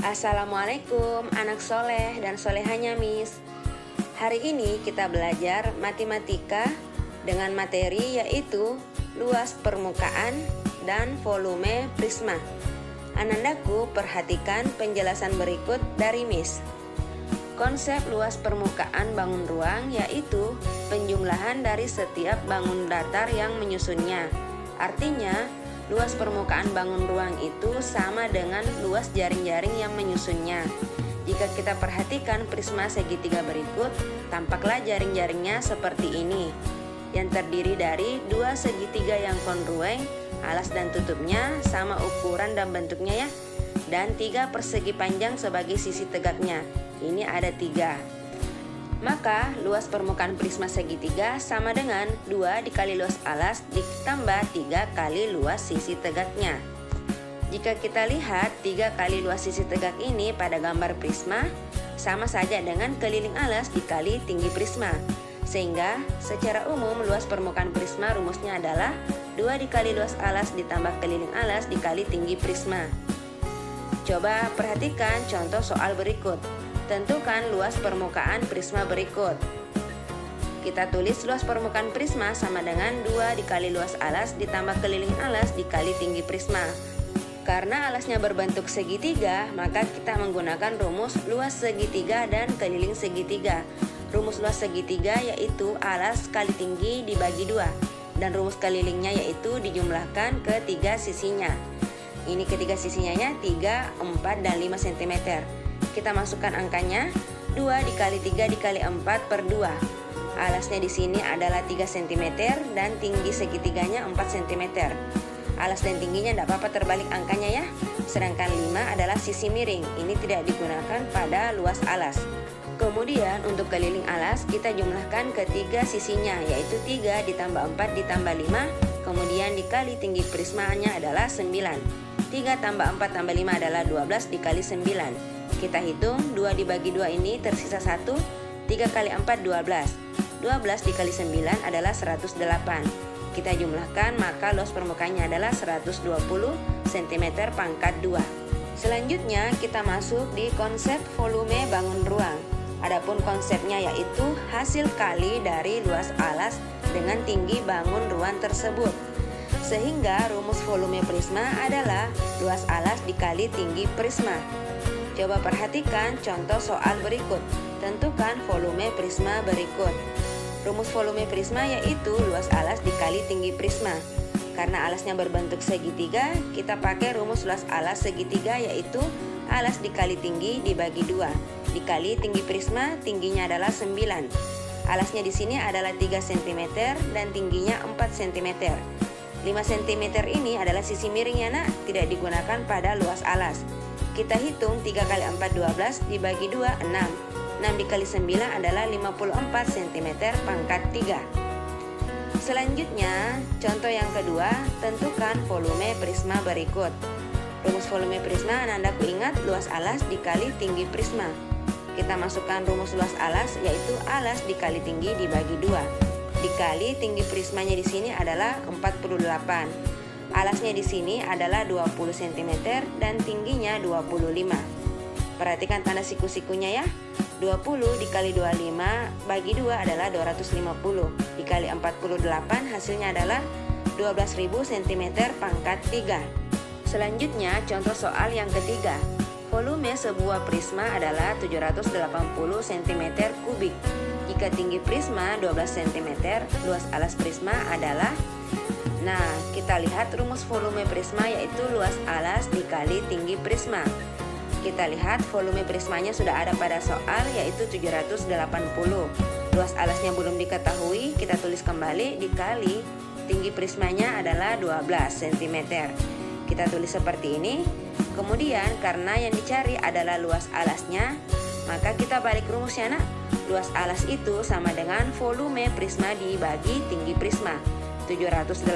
Assalamualaikum anak soleh dan solehanya Miss. Hari ini kita belajar matematika dengan materi yaitu luas permukaan dan volume prisma. Anandaku, perhatikan penjelasan berikut dari Miss. Konsep luas permukaan bangun ruang yaitu penjumlahan dari setiap bangun datar yang menyusunnya. Artinya, luas permukaan bangun ruang itu sama dengan luas jaring-jaring yang menyusunnya. Jika kita perhatikan prisma segitiga berikut, tampaklah jaring-jaringnya seperti ini, yang terdiri dari dua segitiga yang kongruen, alas dan tutupnya sama ukuran dan bentuknya ya, dan tiga persegi panjang sebagai sisi tegaknya. Ini ada 3. Maka luas permukaan prisma segitiga sama dengan 2 dikali luas alas ditambah 3 kali luas sisi tegaknya. Jika kita lihat 3 kali luas sisi tegak ini pada gambar prisma sama saja dengan keliling alas dikali tinggi prisma. Sehingga secara umum luas permukaan prisma rumusnya adalah 2 dikali luas alas ditambah keliling alas dikali tinggi prisma. Coba perhatikan contoh soal berikut. Tentukan luas permukaan prisma berikut. Kita tulis luas permukaan prisma sama dengan 2 dikali luas alas ditambah keliling alas dikali tinggi prisma. Karena alasnya berbentuk segitiga, maka kita menggunakan rumus luas segitiga dan keliling segitiga. Rumus luas segitiga yaitu alas kali tinggi dibagi 2, dan rumus kelilingnya yaitu dijumlahkan ke 3 sisinya. Ini ketiga sisinya ya, 3, 4, dan 5 cm. Kita masukkan angkanya 2 dikali 3 dikali 4 per 2. Alasnya di sini adalah 3 cm dan tinggi segitiganya 4 cm. Alas dan tingginya tidak apa-apa terbalik angkanya ya. Sedangkan 5 adalah sisi miring. Ini tidak digunakan pada luas alas. Kemudian untuk keliling alas kita jumlahkan ke 3 sisinya, yaitu 3 ditambah 4 ditambah 5. Kemudian dikali tinggi prismanya adalah 9. 3 tambah 4 tambah 5 adalah 12 dikali 9. Kita hitung 2 dibagi 2 ini tersisa 1. 3 kali 4 12. 12 dikali 9 adalah 108. Kita jumlahkan maka luas permukaannya adalah 120 cm pangkat 2. Selanjutnya kita masuk di konsep volume bangun ruang. Adapun konsepnya yaitu hasil kali dari luas alas dengan tinggi bangun ruang tersebut. Sehingga rumus volume prisma adalah luas alas dikali tinggi prisma. Coba perhatikan contoh soal berikut. Tentukan volume prisma berikut. Rumus volume prisma yaitu luas alas dikali tinggi prisma. Karena alasnya berbentuk segitiga, kita pakai rumus luas alas segitiga yaitu alas dikali tinggi dibagi 2. Dikali tinggi prisma, tingginya adalah 9. Alasnya di sini adalah 3 cm dan tingginya 4 cm. 5 cm ini adalah sisi miring ya nak, tidak digunakan pada luas alas. Kita hitung 3 kali 4 12 dibagi 2 6. 6 dikali 9 adalah 54 cm pangkat 3. Selanjutnya, contoh yang kedua, tentukan volume prisma berikut. Rumus volume prisma anandaku ingat luas alas dikali tinggi prisma. Kita masukkan rumus luas alas yaitu alas dikali tinggi dibagi 2. Dikali tinggi prismanya di sini adalah 48. Alasnya di sini adalah 20 cm dan tingginya 25. Perhatikan tanda siku-sikunya ya. 20 dikali 25 bagi 2 adalah 250. Dikali 48 hasilnya adalah 12.000 cm pangkat 3. Selanjutnya contoh soal yang ketiga. Volume sebuah prisma adalah 780 cm kubik. Jika tinggi prisma 12 cm, luas alas prisma adalah. Nah, kita lihat rumus volume prisma yaitu luas alas dikali tinggi prisma. Kita lihat volume prismanya sudah ada pada soal yaitu 780. Luas alasnya belum diketahui, kita tulis kembali dikali tinggi prismanya adalah 12 cm. Kita tulis seperti ini. Kemudian karena yang dicari adalah luas alasnya, maka kita balik rumusnya nak. Luas alas itu sama dengan volume prisma dibagi tinggi prisma. 780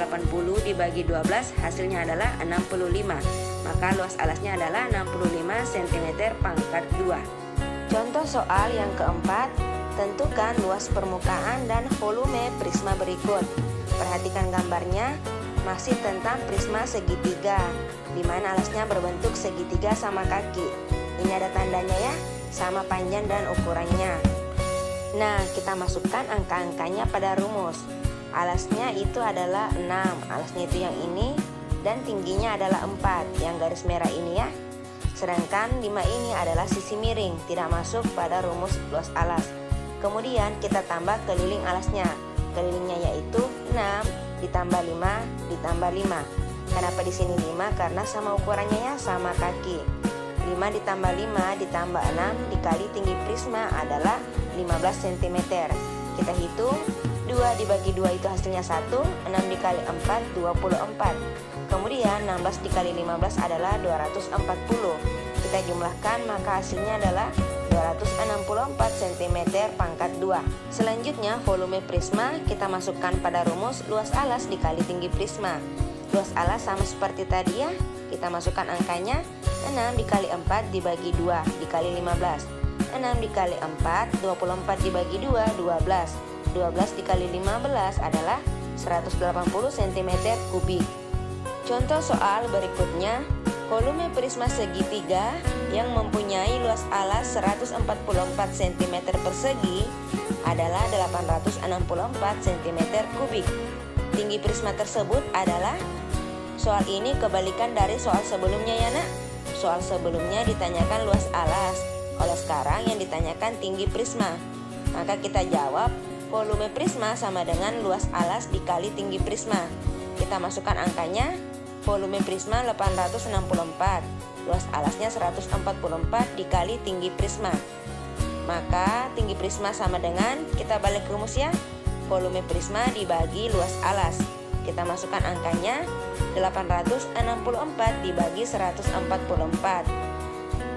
dibagi 12 hasilnya adalah 65. Maka luas alasnya adalah 65 cm pangkat 2. Contoh soal yang keempat, tentukan luas permukaan dan volume prisma berikut. Perhatikan gambarnya, masih tentang prisma segitiga, di mana alasnya berbentuk segitiga sama kaki. Ini ada tandanya ya, sama panjang dan ukurannya. Nah, kita masukkan angka-angkanya pada rumus. Alasnya itu adalah 6, alasnya itu yang ini, dan tingginya adalah 4, yang garis merah ini ya. Sedangkan 5 ini adalah sisi miring, tidak masuk pada rumus luas alas. Kemudian kita tambah keliling alasnya. Kelilingnya yaitu 6 ditambah 5 ditambah 5. Kenapa di sini 5? Karena sama ukurannya ya, sama kaki. 5 ditambah 5 ditambah 6 dikali tinggi prisma adalah 15 cm. Kita hitung, 2 dibagi 2 itu hasilnya 1, 6 dikali 4, 24. Kemudian 16 dikali 15 adalah 240. Kita jumlahkan maka hasilnya adalah 264 cm pangkat 2. Selanjutnya volume prisma kita masukkan pada rumus luas alas dikali tinggi prisma. Luas alas sama seperti tadi ya. Kita masukkan angkanya, 6 dikali 4 dibagi 2 dikali 15. 6 dikali 4, 24 dibagi 2, 12. 12 dikali 15 adalah 180 cm kubik. Contoh soal berikutnya, volume prisma segitiga yang mempunyai luas alas 144 cm persegi adalah 864 cm kubik. Tinggi prisma tersebut adalah, soal ini kebalikan dari soal sebelumnya ya nak. Soal sebelumnya ditanyakan luas alas, kalau sekarang yang ditanyakan tinggi prisma. Maka kita jawab volume prisma sama dengan luas alas dikali tinggi prisma. Kita masukkan angkanya, volume prisma 864, luas alasnya 144 dikali tinggi prisma. Maka tinggi prisma sama dengan, kita balik rumus ya, volume prisma dibagi luas alas. Kita masukkan angkanya, 864 dibagi 144.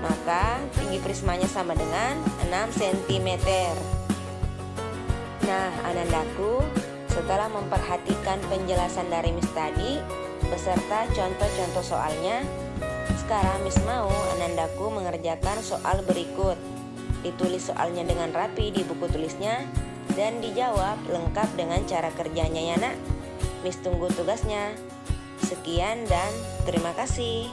Maka tinggi prismanya sama dengan 6 cm. Nah, anandaku, setelah memperhatikan penjelasan dari Miss tadi beserta contoh-contoh soalnya, sekarang Miss mau anandaku mengerjakan soal berikut. Ditulis soalnya dengan rapi di buku tulisnya dan dijawab lengkap dengan cara kerjanya ya nak. Miss tunggu tugasnya. Sekian dan terima kasih.